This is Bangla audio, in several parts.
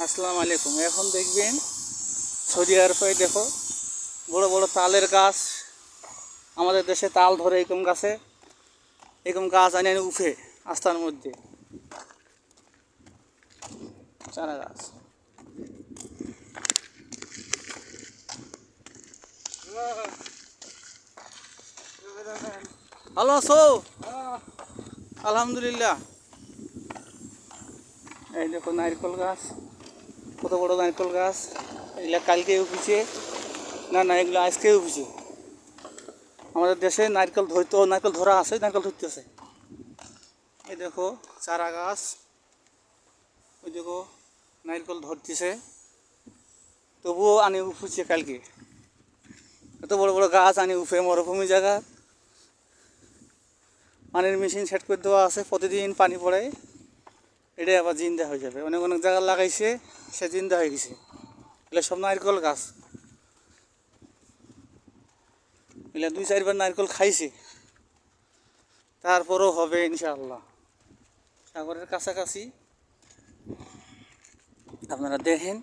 আসসালামু আলাইকুম। এখন দেখবেন সৌদি আরবে দেখো বড় বড় তালের গাছ। আমাদের দেশে তাল ধরে এরকম গাছে, এরকম গাছ আনে উঠে আস্তার মধ্যে চারা গাছ। ভালো আছো? আলহামদুলিল্লাহ। এই দেখো নারকেল গাছ, কত বড় নারকেল গাছ। এগুলো কালকে উঠেছে, না এগুলো আজকে উঠেছে। আমাদের দেশে নারকেল ধরতো, নারকেল ধরা আছে, নারকেল ধরতেছে। এই দেখো চারা গাছ, ওই দেখো নারকেল ধরতেছে, তবুও আনি উঠেছে কালকে। এত বড় বড় গাছ আনি উঠে মরুভূমি জায়গা, পানির মেশিন সেট করে দেওয়া আছে, প্রতিদিন পানি পড়ে, এটাই আবার জিন্দা হয়ে যাবে। অনেক অনেক জায়গা লাগাইছে, সে জিন্দা হয়ে গেছে। এগুলো সব নারকেল গাছ। এগুলো 2-4 বার নারকেল খাইছে, তারপরও হবে ইনশাআল্লাহ। সাগরের কাছাকাছি, আপনারা দেখেন।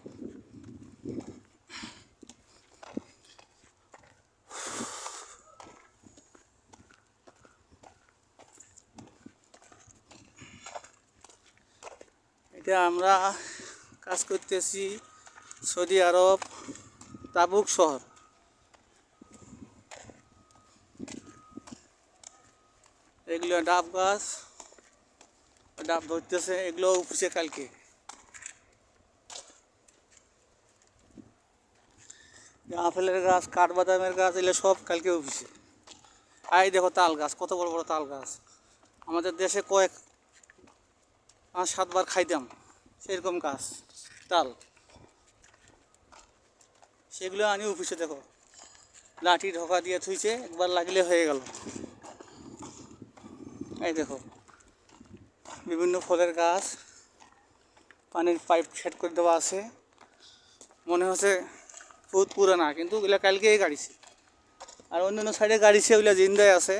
এটা আমরা কাজ করতেছি সৌদি আরব তাবুক শহর। এগুলো ডাব গাছ, ডাব ধরতেছে, এগুলো উঠছে কালকে। আপেলের গাছ, কাঠবাদামের গাছ, এগুলো সব কালকে উঠছে। এই দেখো তাল গাছ, কত বড় বড় তাল গাছ। আমাদের দেশে 5-7 বার খাইতাম সেরকম গাছ তাল, সেগুলো আনি অফিসে দেখো লাঠি ঢোকা দিয়ে থুইছে, একবার লাগলে হয়ে গেল। এই দেখো বিভিন্ন ফলের গাছ, পানির পাইপ সেট করে দেওয়া আছে। মনে হচ্ছে বহুত পুরানা, কিন্তু ওগুলো কালকেই গাড়িছে। আর অন্য সাইডে গাড়িছে, ওগুলো জিন্দায় আছে।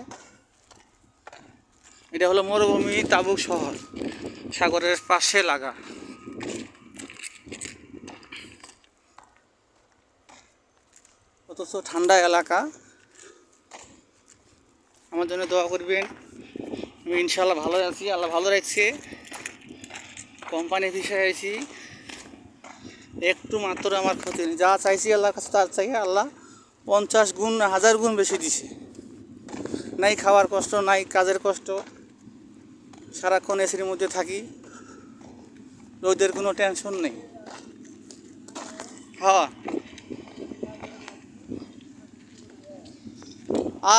এটা হলো মরুভূমি তাবুক শহর, সাগরের পাশে লাগা। অথচ ঠান্ডা এলাকা। আমার জন্য দোয়া করবেন, আমি ইনশাআল্লাহ ভালো আছি, আল্লাহ ভালো রাখছে। কোম্পানি ভিসায় আছি, একটু মাত্র আমার ক্ষতি নেই। যা চাইছি আল্লাহর কাছে, তার চাই আল্লাহ 50 গুণ 1000 গুণ বেশি দিছে। নাই খাওয়ার কষ্ট, নাই কাজের কষ্ট, সারাক্ষণ এসির মধ্যে থাকি, রোদের কোনো টেনশন নেই। হ্যাঁ,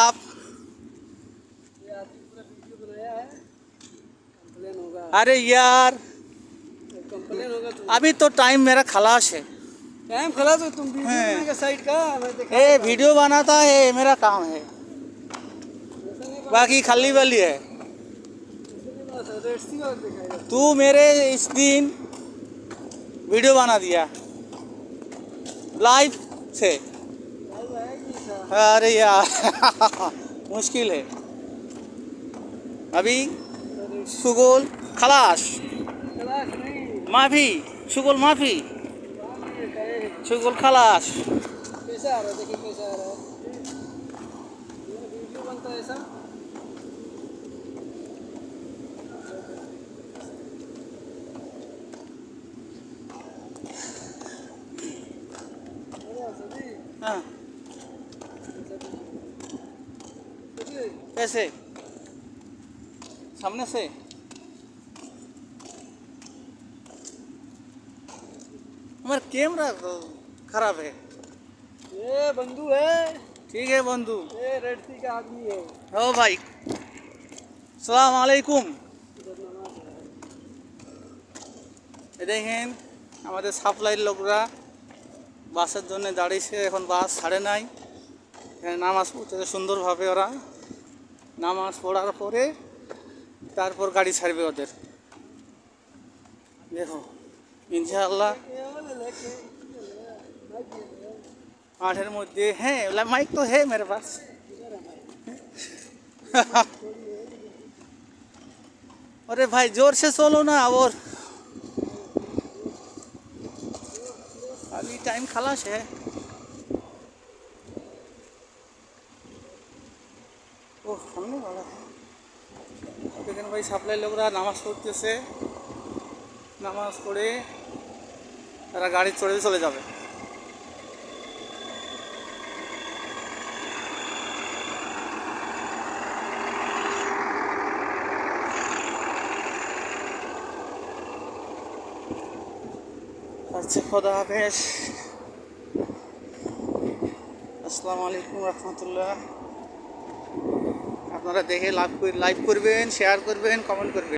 आप अरे यार अभी तो टाइम मेरा खलास है। टाइम खलास हो तुम वीडियो बनाने का साइड का मैं देखा ये वीडियो बनाता है, मेरा काम है, बाकी खाली वाली है। तू मेरे इस दिन वीडियो बना दिया लाइव से। अरे यार मुश्किल है अभी। शुगल खलास, माफी शुगल, माफी शुगल खलास। कैसा आ रहा है, देखिए कैसा आ रहा है। वीडियो बनता है ऐसा। हाँ कैसे सामने से? हमारा कैमरा खराब है। ये बंधु है, ठीक है बंधु। ये रेड सी का आदमी है। ओ भाई सलाम আলাইকুম। দেখেন আমাদের সাপ্লাইয়ের লোকরা বাসের জন্য দাঁড়িয়েছে, এখন বাস ছাড়ে নাই। এখানে নামাজ পড়তেছে সুন্দরভাবে, ওরা নামাজ পড়ার পরে তারপর গাড়ি ছাড়বে ওদের। দেখো ইনশাআল্লাহ মাঠের মধ্যে। হ্যাঁ মাইক তো है मेरे पास। अरे भाई जोर से चलो ना। और अभी टाइम खलास है। ओह সামনে वाला है। দেখেন ভাই সাপ্লাই লোকরা নামাজ পড়তেছে, নামাজ পড়ে তারা গাড়ি চড়ে চলে যাবে। আচ্ছা, খোদা হাফেজ, আসসালামু আলাইকুম রহমতুল্লাহ। আপনারা দেখে লাইভ করবেন, শেয়ার করবেন, কমেন্ট করবেন।